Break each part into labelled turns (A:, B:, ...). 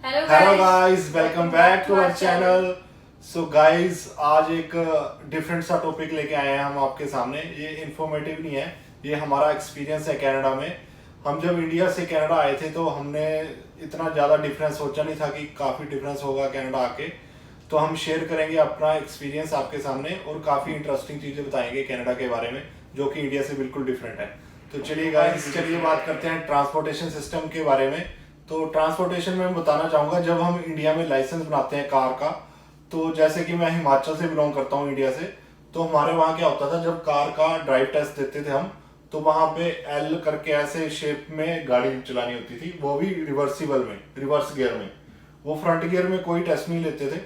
A: Hello guys, welcome back to our channel. So guys, आज एक different सा topic लेके आए हैं हम आपके सामने। ये इंफॉर्मेटिव नहीं है, ये हमारा एक्सपीरियंस है कनाडा में। हम जब इंडिया से कनाडा आए थे तो हमने इतना ज़्यादा डिफरेंस सोचा नहीं था कि काफ़ी डिफरेंस होगा कनाडा आके। तो हम शेयर करेंगे अपना एक्सपीरियंस आपके सामने और काफ़ी इंटरेस्टिंग चीज़ें बताएंगे कनाडा के बारे में, जो कि इंडिया से बिल्कुल डिफरेंट है। तो चलिए गाइस, चलिए बात करते हैं ट्रांसपोर्टेशन सिस्टम के बारे में। तो ट्रांसपोर्टेशन में मैं बताना चाहूँगा, जब हम इंडिया में लाइसेंस बनाते हैं कार का, तो जैसे कि मैं हिमाचल से बिलोंग करता हूँ इंडिया से, तो हमारे वहाँ क्या होता था, जब कार का ड्राइव टेस्ट देते थे हम, तो वहाँ पे एल करके ऐसे शेप में गाड़ी चलानी होती थी, वो भी रिवर्सिबल में, रिवर्स गियर में। वो फ्रंट गियर में कोई टेस्ट नहीं लेते थे।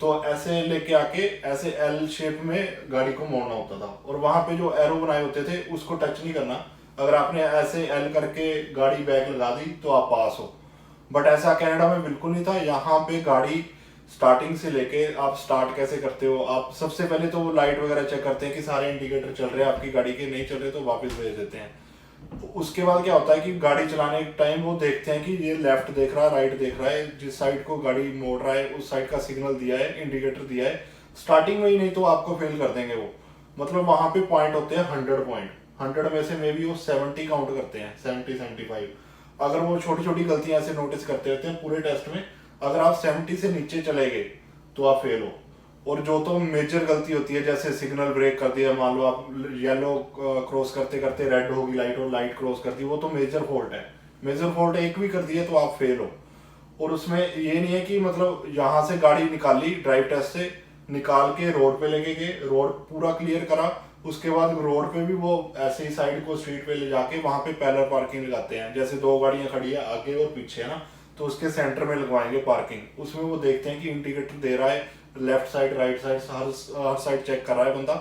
A: तो ऐसे लेके आके ऐसे एल शेप में गाड़ी को मोड़ना होता था, और वहाँ पे जो एरो बनाए होते थे उसको टच नहीं करना। अगर आपने ऐसे एल करके गाड़ी बैक लगा दी तो आप पास हो। बट ऐसा कनाडा में बिल्कुल नहीं था। यहाँ पे गाड़ी स्टार्टिंग से लेके आप स्टार्ट कैसे करते हो, आप सबसे पहले तो वो लाइट वगैरह चेक करते हैं कि सारे इंडिकेटर चल रहे हैं आपकी गाड़ी के, नहीं चल रहे तो वापस भेज देते हैं। उसके बाद क्या होता है कि गाड़ी चलाने के टाइम वो देखते हैं कि ये लेफ्ट देख रहा है, राइट देख रहा है, जिस साइड को गाड़ी मोड़ रहा है उस साइड का सिग्नल दिया है, इंडिकेटर दिया है स्टार्टिंग में ही, नहीं तो आपको फेल कर देंगे वो। मतलब वहां पे पॉइंट होते हैं 100 पॉइंट। 100 में से मे बी वो 70 काउंट करते हैं, 70-75। अगर वो छोटी छोटी गलतियां ऐसे नोटिस करते रहते हैं पूरे टेस्ट में, अगर आप 70 से नीचे चले गए तो आप फेल हो। और जो तो मेजर गलती होती है, जैसे सिग्नल ब्रेक कर दिया, मान लो आप येलो क्रॉस करते करते रेड होगी लाइट और लाइट क्रॉस कर दी, वो तो मेजर फॉल्ट है। मेजर फॉल्ट एक भी कर दिया तो आप फेल हो। और उसमें ये नहीं है कि मतलब यहाँ से गाड़ी निकाली ड्राइव टेस्ट से, निकाल के रोड पे लेके गए, रोड पूरा क्लियर करा, उसके बाद रोड पे भी वो ऐसे ही साइड को स्ट्रीट पे ले जाके वहां पे पैरेलल पार्किंग लगाते हैं। जैसे दो गाड़ियां खड़ी है आगे और पीछे है ना, तो उसके सेंटर में लगवाएंगे पार्किंग। उसमें वो देखते हैं कि इंडिकेटर दे रहा है, लेफ्ट साइड राइट साइड हर साइड चेक कर रहा है बंदा।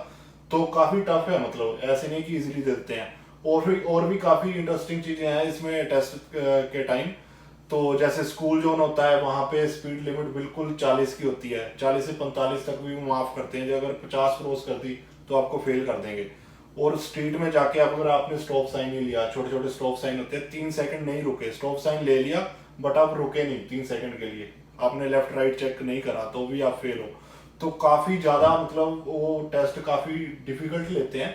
A: तो काफी टफ है, मतलब ऐसे नहीं कि इजीली देते हैं। और भी काफी इंटरेस्टिंग चीजें हैं इसमें टेस्ट के टाइम। तो जैसे स्कूल जोन होता है, वहां पे स्पीड लिमिट बिल्कुल 40 की होती है, 40 से 45 तक भी माफ करते हैं। जो अगर 50 क्रॉस कर दी तो आपको फेल कर देंगे। और स्ट्रीट में जाके आप, अगर आपने स्टॉप साइन नहीं लिया, छोटे छोटे स्टॉप साइन होते हैं, 3 सेकंड नहीं रुके, स्टॉप साइन ले लिया बट आप रुके नहीं 3 सेकंड के लिए, आपने लेफ्ट राइट चेक नहीं करा, तो भी आप फेल हो। तो काफी ज्यादा मतलब वो टेस्ट काफी डिफिकल्ट लेते हैं।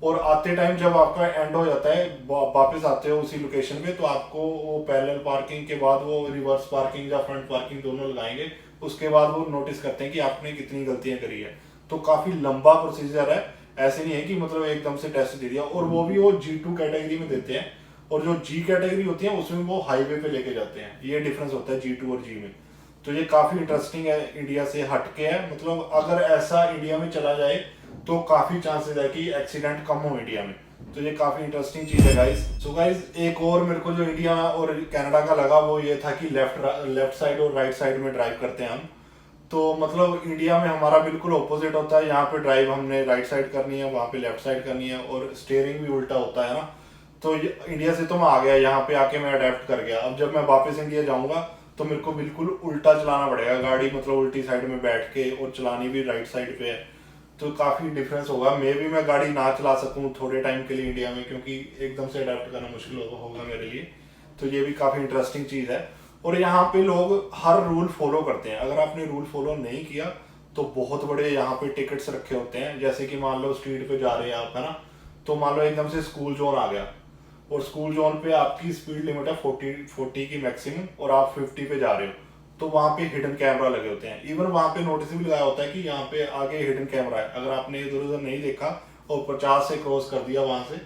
A: और आते टाइम जब आपका एंड हो जाता है, वापस आते हो उसी लोकेशन पे, तो आपको वो पैरेलल पार्किंग के बाद वो रिवर्स पार्किंग या फ्रंट पार्किंग दोनों लगाएंगे। उसके बाद वो नोटिस करते हैं कि आपने कितनी गलतियां करी है। तो काफी लंबा प्रोसीजर है, ऐसे नहीं है कि मतलब एकदम से टेस्ट दे दिया। और वो भी वो G2 कैटेगरी में देते हैं, और जो G कैटेगरी होती है उसमें वो हाईवे पे लेके जाते हैं। ये डिफरेंस होता है G2 और G में। तो ये काफी इंटरेस्टिंग है, इंडिया से हटके है। मतलब अगर ऐसा इंडिया में चला जाए तो काफी चांसेस है कि एक्सीडेंट कम हो इंडिया में। तो ये काफी इंटरेस्टिंग चीज है गाइस। सो गाइस, एक और मेरे को जो इंडिया और कनाडा का लगा वो ये था कि लेफ्ट साइड और राइट साइड में ड्राइव करते हैं हम। तो मतलब इंडिया में हमारा बिल्कुल ऑपोजिट होता है। यहाँ पे ड्राइव हमने राइट साइड करनी है, वहाँ पे लेफ्ट साइड करनी है, और स्टीयरिंग भी उल्टा होता है ना। तो इंडिया से तो मैं आ गया, यहाँ पे आके मैं अडेप्ट कर गया। अब जब मैं वापस इंडिया जाऊंगा तो मेरे को बिल्कुल उल्टा चलाना पड़ेगा गाड़ी, मतलब उल्टी साइड में बैठ के, और चलानी भी राइट साइड पे है। तो काफी डिफरेंस होगा। मे भी मैं गाड़ी ना चला सकूं थोड़े टाइम के लिए इंडिया में, क्योंकि एकदम से अडेप्ट करना मुश्किल होगा मेरे लिए। तो ये भी काफी इंटरेस्टिंग चीज है। और यहाँ पे लोग हर रूल फॉलो करते हैं। अगर आपने रूल फॉलो नहीं किया तो बहुत बड़े यहाँ पे टिकट्स रखे होते हैं। जैसे कि मान लो स्ट्रीट पे जा रहे हैं आप, है ना, तो मान लो एकदम से स्कूल जोन आ गया, और स्कूल जोन पे आपकी स्पीड लिमिट है 40 की मैक्सिमम, और आप 50 पे जा रहे हो, तो वहां पे हिडन कैमरा लगे होते हैं। इवन वहां पे नोटिस भी लगाया होता है कि यहाँ पे आगे हिडन कैमरा है। अगर आपने इधर उधर नहीं देखा और 50 से क्रॉस कर दिया वहां से,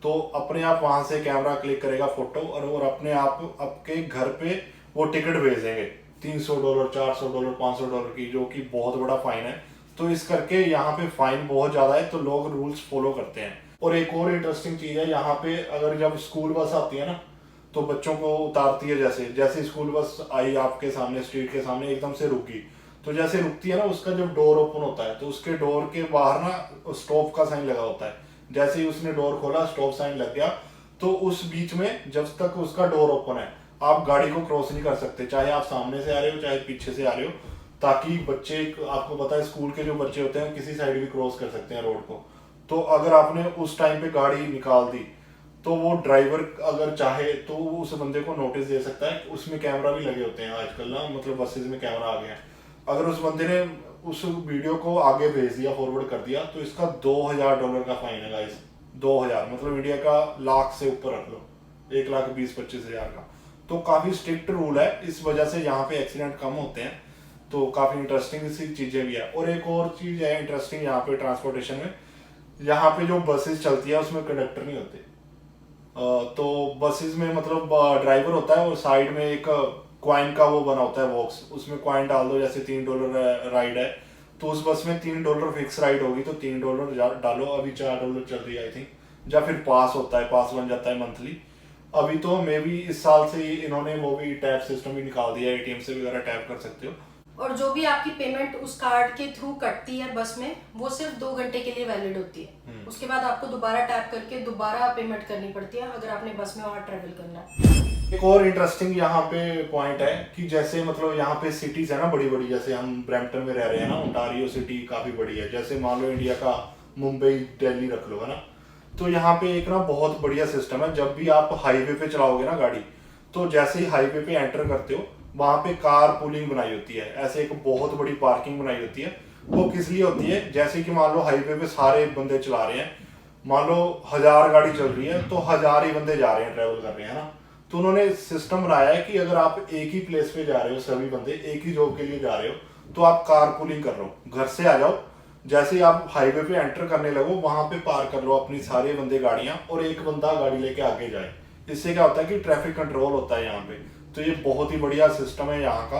A: तो अपने आप वहां से कैमरा क्लिक करेगा फोटो, और अपने आप आपके घर पे वो टिकट भेज देंगे, $300, $400, $500 की, जो कि बहुत बड़ा फाइन है। तो इस करके यहाँ पे फाइन बहुत ज्यादा है, तो लोग रूल्स फॉलो करते हैं। और एक और इंटरेस्टिंग चीज है यहाँ पे, अगर जब स्कूल बस आती है ना, तो बच्चों को उतारती है, जैसे जैसे स्कूल बस आई आपके सामने, स्ट्रीट के सामने एकदम से रुकी, तो जैसे रुकती है ना, उसका जब डोर ओपन होता है तो उसके डोर के बाहर ना स्टॉप का साइन लगा होता है। जैसे ही उसने डोर खोला, स्टॉप साइन लग गया, तो उस बीच में जब तक उसका डोर ओपन है आप गाड़ी को क्रॉस नहीं कर सकते, चाहे आप सामने से आ रहे हो चाहे पीछे से आ रहे हो। ताकि बच्चे, आपको पता है स्कूल के जो बच्चे होते हैं किसी साइड भी क्रॉस कर सकते हैं रोड को। तो अगर आपने उस टाइम पे गाड़ी निकाल दी तो वो ड्राइवर अगर चाहे तो उस बंदे को नोटिस दे सकता है। उसमें कैमरा भी लगे होते हैं आजकल ना, मतलब बसेज में कैमरा आ गया है। अगर उस बंदे ने उस वीडियो को आगे भेज दिया, फॉरवर्ड कर दिया, तो इसका $2000 का फाइन है गाइस। 2000 मतलब इंडिया का लाख से ऊपर रख लो, 1,20,25,000 का। तो काफी स्ट्रिक्ट रूल है, इस वजह से यहाँ पे एक्सीडेंट कम होते हैं। तो काफी इंटरेस्टिंग सी चीजें भी है। और एक और चीज है इंटरेस्टिंग यहाँ पे ट्रांसपोर्टेशन में, यहाँ पे जो बसेस चलती है उसमें कंडक्टर नहीं होते। तो बसेस में मतलब ड्राइवर होता है और साइड में एक क्वाइन का वो बना होता है बॉक्स, उसमें क्वाइन डाल दो, जैसे $3 राइड है तो उस बस में $3 फिक्स राइड होगी, तो $3 डालो। अभी $4 चल रही है आई थिंक। या फिर पास होता है, पास बन जाता है मंथली। अभी तो मे बी इस साल से इन्होंने वो भी टैप सिस्टम भी निकाल दिया है, एटीएम से वगैरह टैप कर सकते हो।
B: और जो भी आपकी पेमेंट उस कार्ड के थ्रू कटती है बस में, वो सिर्फ 2 घंटे के लिए वैलिड होती है। उसके बाद आपको दोबारा टैप करके दोबारा पेमेंट करनी पड़ती है अगर आपने बस में और ट्रेवल करना है।
A: एक और इंटरेस्टिंग यहाँ पे पॉइंट है कि जैसे मतलब यहाँ पे सिटीज है ना बड़ी बड़ी, जैसे हम ब्रैम्पटन में रह रहे हैं ना, ओंटारियो सिटी काफी बड़ी है। जैसे मान लो इंडिया का मुंबई दिल्ली रख लो, है ना। तो यहाँ पे एक ना बहुत बढ़िया सिस्टम है, जब भी आप हाईवे पे चलाओगे ना गाड़ी, तो जैसे ही हाईवे पे एंटर करते हो वहां पे कार पूलिंग बनाई होती है। ऐसे एक बहुत बड़ी पार्किंग बनाई होती है। वो किस लिए होती है, जैसे कि मान लो हाईवे पे सारे बंदे चला रहे हैं, मान लो 1000 गाड़ी चल रही है, तो 1000 ही बंदे जा रहे हैं, ट्रेवल कर रहे हैं ना। तो उन्होंने सिस्टम बनाया है कि अगर आप एक ही प्लेस पे जा रहे हो, सभी बंदे एक ही जॉब के लिए जा रहे हो, तो आप कार पूलिंग कर लो, घर से आ जाओ, जैसे ही आप हाईवे पे एंटर करने लगो वहां पे पार कर लो अपनी सारे बंदे गाड़ियां, और एक बंदा गाड़ी लेके आगे जाए। इससे क्या होता है कि ट्रैफिक कंट्रोल होता है यहाँ पे। तो ये बहुत ही बढ़िया सिस्टम है यहाँ का,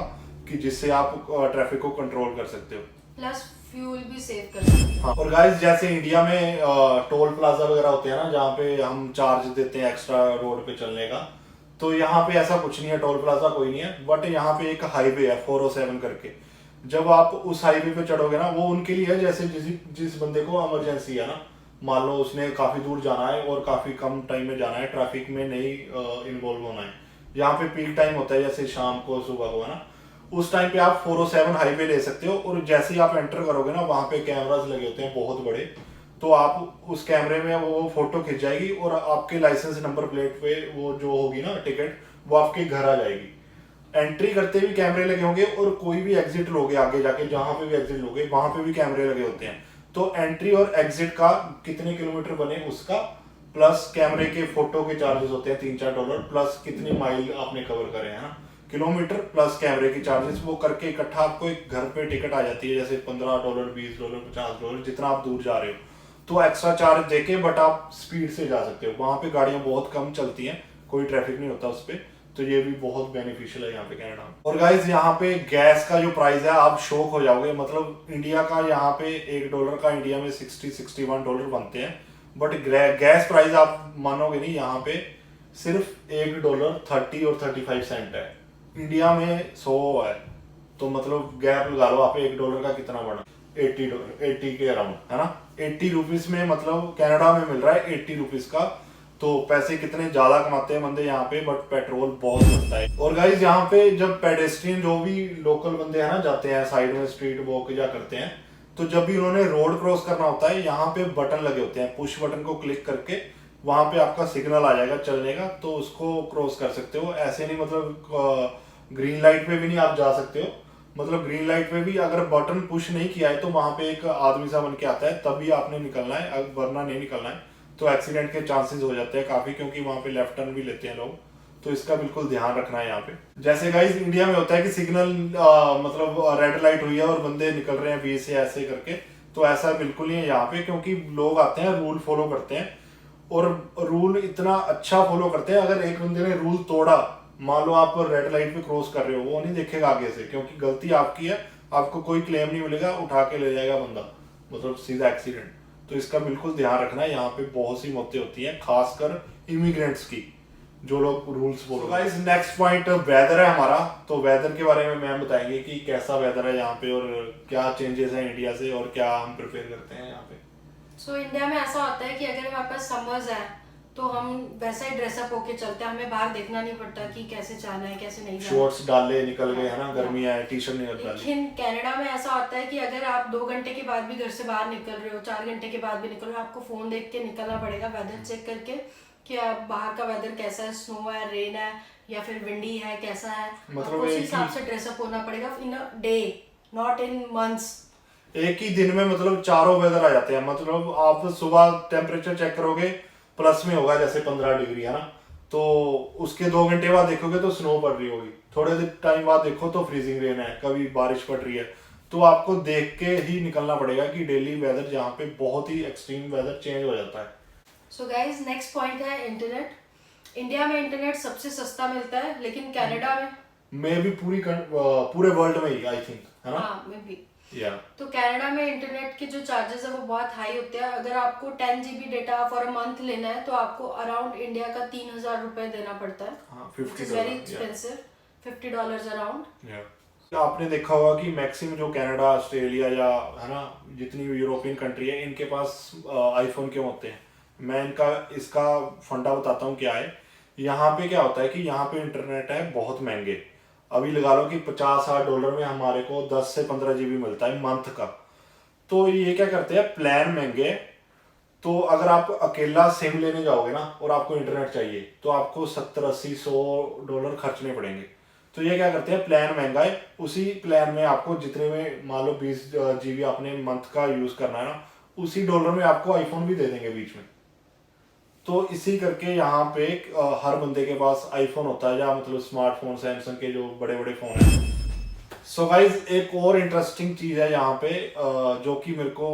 A: कि जिससे आप ट्रैफिक को कंट्रोल कर सकते हो,
B: प्लस फ्यूल भी सेव कर सकते हैं।
A: हाँ। और गाइस जैसे इंडिया में टोल प्लाजा वगैरह होते हैं ना, जहाँ पे हम चार्ज देते हैं एक्स्ट्रा रोड पे चलने का, तो यहाँ पे ऐसा कुछ नहीं है, टोल प्लाजा कोई नहीं है। बट यहाँ पे एक हाईवे है 407 करके। जब आप उस हाईवे पे चढ़ोगे ना, वो उनके लिए है जैसे जिस बंदे को इमरजेंसी है ना, मान लो उसने काफी दूर जाना है और काफी कम टाइम में जाना है, ट्रैफिक में नहीं इन्वॉल्व होना है। यहाँ पे पीक टाइम होता है, जैसे शाम को सुबह को, है ना। उस टाइम पे आप 407 हाईवे ले सकते हो, और जैसे ही आप एंटर करोगे ना, वहां पे कैमरास लगे होते हैं बहुत बड़े। तो आप उस कैमरे में वो फोटो खिंच जाएगी, और आपके लाइसेंस नंबर प्लेट पे वो जो होगी ना टिकट, वो आपके घर आ जाएगी। एंट्री करते भी कैमरे लगे होंगे, और कोई भी एग्जिट लोगे आगे जाके, जहां पे भी एग्जिट लोगे वहां पे भी कैमरे लगे होते हैं। तो एंट्री और एग्जिट का कितने किलोमीटर बने उसका, प्लस कैमरे के फोटो के चार्जेस होते हैं $3-4, प्लस कितनी माइल आपने कवर करे, है ना, किलोमीटर प्लस कैमरे की चार्जेस, वो करके इकट्ठा आपको एक घर पे टिकट आ जाती है, जैसे $15, $20, $50, जितना आप दूर जा रहे हो। तो एक्स्ट्रा चार्ज देके, बट आप स्पीड से जा सकते हो। वहां पे गाड़ियां बहुत कम चलती हैं, कोई ट्रैफिक नहीं होता उस पर। तो ये भी बहुत बेनिफिशियल है यहाँ पे कनाडा में। और गाइस यहाँ पे गैस का जो प्राइस है, आप शॉक हो जाओगे। मतलब इंडिया का यहाँ पे $1 का इंडिया में $60-61 बनते हैं, बट गैस प्राइस आप मानोगे नहीं, यहाँ पे सिर्फ $1 30 और 35 सेंट है। इंडिया में 100 है, तो मतलब गैप लगा लो आप, $1 का कितना बना, $80, 80 के अराउंड, है ना। 80 रुपीज में मतलब कनाडा में मिल रहा है 80 रुपीज का। तो पैसे कितने ज्यादा कमाते हैं बंदे यहाँ पे, बट पेट्रोल बहुत सस्ता है। और गाइज यहाँ पे जब पेडेस्ट्रियन जो भी लोकल बंदे हैं ना जाते हैं साइड में स्ट्रीट वॉक या करते हैं, तो जब भी उन्होंने रोड क्रॉस करना होता है, यहाँ पे बटन लगे होते हैं, पुश बटन को क्लिक करके वहां पे आपका सिग्नल आ जाएगा चलने का, तो उसको क्रॉस कर सकते हो। ऐसे नहीं मतलब ग्रीन लाइट पे भी नहीं आप जा सकते हो, मतलब ग्रीन लाइट पे भी अगर बटन पुश नहीं किया है, तो वहां पे एक आदमी सा बन के आता है, तभी आपने निकलना है, वरना नहीं निकलना है। तो एक्सीडेंट के चांसेस हो जाते हैं काफी, क्योंकि वहां पे लेफ्ट टर्न भी लेते हैं लोग। तो इसका बिल्कुल ध्यान रखना है यहाँ पे। जैसे गाइस इंडिया में होता है कि सिग्नल मतलब रेड लाइट हुई है और बंदे निकल रहे हैं बीच से ऐसे करके, तो ऐसा बिल्कुल नहीं है यहाँ पे, क्योंकि लोग आते हैं, रूल फॉलो करते हैं, और रूल इतना अच्छा फॉलो करते हैं। अगर एक बंदे ने रूल तोड़ा, मान लो आप रेड लाइट पे क्रॉस कर रहे हो, वो नहीं देखेगा आगे से, क्योंकि गलती आपकी है, आपको कोई क्लेम नहीं मिलेगा, उठा के ले जाएगा बंदा, मतलब सीधा एक्सीडेंट। तो इसका बिल्कुल ध्यान रखना है। यहाँ पे बहुत सी मौतें होती हैं, खासकर इमिग्रेंट्स की, जो लोग rules follow. Guys next point weather है हमारा। तो वेदर के बारे में मैम बताएंगे कि कैसा वेदर है यहाँ पे, और क्या चेंजेस है इंडिया से, और क्या हम प्रिपेयर करते हैं यहाँ पे।
B: इंडिया में ऐसा होता है कि अगर हमारे पास समर्स है, तो हम वैसा ही ड्रेसअप होके चलते हैं, हमें बाहर देखना नहीं पड़ता कि कैसे जाना है कैसे नहीं जाना।
A: शॉर्ट्स डाले निकल गए, है ना, गर्मी है, टी शर्ट नहीं डाली।
B: लेकिन कनाडा में ऐसा होता है कि अगर आप 2 घंटे के बाद भी घर से बाहर निकल रहे हो, 4 घंटे के बाद भी निकल रहे हो, आपको फोन देख के निकलना पड़ेगा, वेदर चेक करके कि आप बाहर का वेदर कैसा है, स्नो है, रेन है या फिर विंडी है, कैसा है,
A: मतलब
B: आपको उस
A: एक
B: हिसाब
A: ही
B: से ड्रेसअप होना पड़ेगा in a day, not in months.
A: एक ही दिन में मतलब चारों वेदर आ जाते हैं। मतलब आप सुबह टेम्परेचर चेक करोगे प्लस में होगा जैसे 15 डिग्री है ना, तो उसके 2 घंटे बाद देखोगे तो स्नो पड़ रही होगी, थोड़े टाइम बाद देखो तो फ्रीजिंग रेन है, कभी बारिश पड़ रही है। तो आपको देख के ही निकलना पड़ेगा कि डेली वेदर जहाँ पे बहुत ही एक्सट्रीम वेदर चेंज हो जाता है।
B: सो गाइज नेक्स्ट पॉइंट है इंटरनेट। इंडिया में इंटरनेट सबसे सस्ता मिलता है, लेकिन कनाडा में
A: भी पूरे वर्ल्ड में ही आई थिंक है ना।
B: हाँ में भी
A: या
B: तो कनाडा में इंटरनेट के जो चार्जेस है वो बहुत हाई होते हैं। अगर आपको 10 GB data for a month लेना है तो आपको अराउंड इंडिया का 3,000 रुपए देना पड़ता है।
A: हाँ,
B: which is very expensive, $50 around.
A: आपने देखा होगा कि मैक्सिमम जो कनाडा, ऑस्ट्रेलिया या है ना जितनी भी यूरोपियन कंट्री है इनके पास आईफोन क्यों होते हैं। मैं इनका इसका फंडा बताता हूँ क्या है। यहाँ पे क्या होता है कि यहाँ पे इंटरनेट है बहुत महंगे। अभी लगा लो कि $50-60 में हमारे को 10 से 15 GB मिलता है मंथ का। तो ये क्या करते हैं, प्लान महंगे हैं। तो अगर आप अकेला सिम लेने जाओगे ना और आपको इंटरनेट चाहिए तो आपको 70-80-100 खर्चने पड़ेंगे। तो ये क्या करते हैं, प्लान महंगा है, उसी प्लान में आपको जितने में मान लो 20 GB आपने मंथ का यूज करना है ना, उसी डॉलर में आपको आईफोन भी दे देंगे बीच में। तो इसी करके यहाँ पे हर बंदे के पास आईफोन होता है, या मतलब स्मार्टफोन सैमसंग के जो बड़े बड़े फोन हैं। सो गाइज एक और इंटरेस्टिंग चीज है यहाँ पे जो कि मेरे को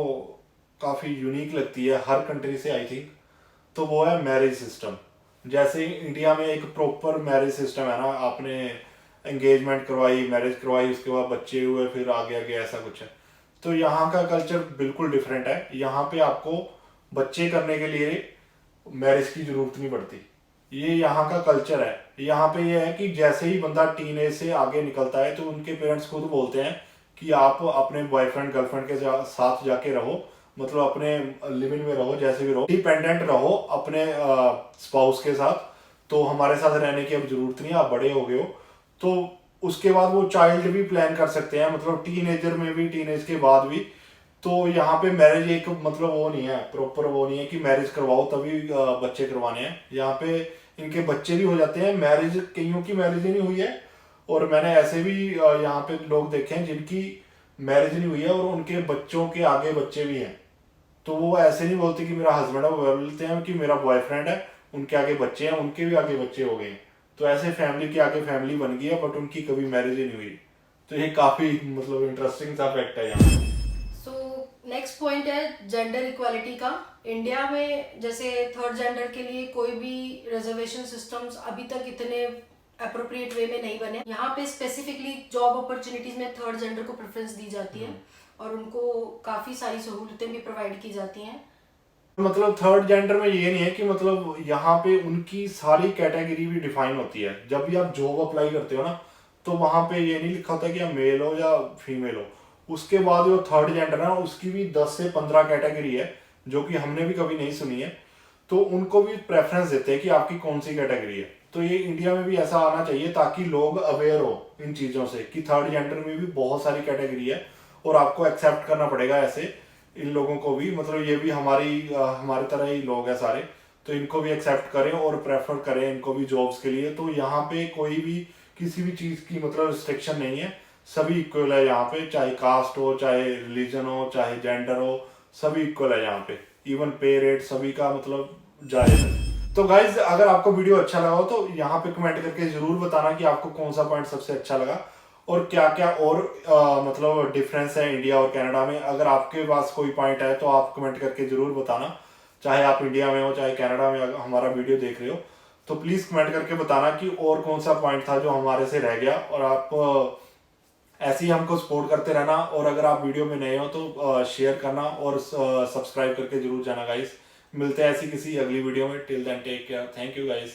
A: काफी यूनिक लगती है हर कंट्री से आई थिंक, तो वो है मैरिज सिस्टम। जैसे इंडिया में एक प्रॉपर मैरिज सिस्टम है ना, आपने एंगेजमेंट करवाई, मैरिज करवाई, उसके बाद बच्चे हुए, फिर आगे आगे ऐसा कुछ है। तो यहाँ का कल्चर बिल्कुल डिफरेंट है। यहाँ पे आपको बच्चे करने के लिए मैरिज की जरूरत नहीं पड़ती। ये यहाँ का कल्चर है। यहाँ पे ये है कि जैसे ही बंदा टीनेज से आगे निकलता है तो उनके पेरेंट्स खुद बोलते हैं कि आप अपने बॉयफ्रेंड गर्लफ्रेंड के साथ जाके रहो, मतलब अपने लिविंग में रहो, जैसे भी रहो, डिपेंडेंट रहो अपने स्पाउस के साथ। तो हमारे साथ रहने की अब जरूरत नहीं, आप बड़े हो गए हो। तो उसके बाद वो चाइल्ड भी प्लान कर सकते हैं, मतलब टीनेजर में भी, टीनेज के बाद भी। तो यहाँ पे मैरिज एक मतलब वो नहीं है, प्रॉपर वो नहीं है कि मैरिज करवाओ तभी बच्चे करवाने हैं। यहाँ पे इनके बच्चे भी हो जाते हैं, मैरिज कईयों की मैरिज ही नहीं हुई है। और मैंने ऐसे भी यहाँ पे लोग देखे हैं जिनकी मैरिज नहीं हुई है और उनके बच्चों के आगे बच्चे भी हैं। तो वो ऐसे नहीं बोलते कि मेरा हस्बैंड है, वो बोलते हैं कि मेरा बॉयफ्रेंड है, उनके आगे बच्चे हैं, उनके भी आगे बच्चे हो गए हैं। तो ऐसे फैमिली के आगे फैमिली बन गई है, बट उनकी कभी मैरिज ही नहीं हुई। तो ये काफी मतलब इंटरेस्टिंग सा फैक्ट है यहाँ।
B: सो नेक्स्ट पॉइंट है जेंडर इक्वालिटी का। इंडिया में जैसे थर्ड जेंडर के लिए कोई भी रिजर्वेशन सिस्टम्स अभी तक इतने अप्रोप्रिएट वे में नहीं बने। यहाँ पे स्पेसिफिकली जॉब अपॉर्चुनिटीज में थर्ड जेंडर को प्रेफरेंस दी जाती है और उनको काफी सारी सहूलतें भी प्रोवाइड की जाती हैं।
A: मतलब थर्ड जेंडर में ये नहीं है कि मतलब यहाँ पे उनकी सारी कैटेगरी भी डिफाइन होती है। जब भी आप जॉब अप्लाई करते हो ना, तो वहां पे ये नहीं लिखा होता कि आप मेल हो या फीमेल हो। उसके बाद जो थर्ड जेंडर है उसकी भी 10 से 15 कैटेगरी है, जो कि हमने भी कभी नहीं सुनी है। तो उनको भी प्रेफरेंस देते हैं कि आपकी कौन सी कैटेगरी है। तो ये इंडिया में भी ऐसा आना चाहिए ताकि लोग अवेयर हो इन चीजों से कि थर्ड जेंडर में भी बहुत सारी कैटेगरी है और आपको एक्सेप्ट करना पड़ेगा ऐसे इन लोगों को भी। मतलब ये भी हमारी तरह ही लोग हैं सारे, तो इनको भी एक्सेप्ट करें और प्रेफर करें इनको भी जॉब्स के लिए। तो यहाँ पे कोई भी किसी भी चीज की मतलब रिस्ट्रिक्शन नहीं है, सभी इक्वल है यहाँ पे, चाहे कास्ट हो, चाहे रिलीजन हो, चाहे जेंडर हो, सभी इक्वल है यहाँ पे। इवन पे रेट सभी का मतलब जायज है। तो गाइज अगर आपको वीडियो अच्छा लगा हो तो यहाँ पे कमेंट करके जरूर बताना कि आपको कौन सा पॉइंट सबसे अच्छा लगा और क्या क्या और मतलब डिफरेंस है इंडिया और कनाडा में। अगर आपके पास कोई पॉइंट है तो आप कमेंट करके जरूर बताना, चाहे आप इंडिया में हो चाहे कनाडा में हमारा वीडियो देख रहे हो। तो प्लीज कमेंट करके बताना कि और कौन सा पॉइंट था जो हमारे से रह गया। और आप ऐसे ही हमको सपोर्ट करते रहना, और अगर आप वीडियो में नए हो तो शेयर करना और सब्सक्राइब करके जरूर जाना गाइस। मिलते हैं ऐसी किसी अगली वीडियो में। Till then take care, thank you guys.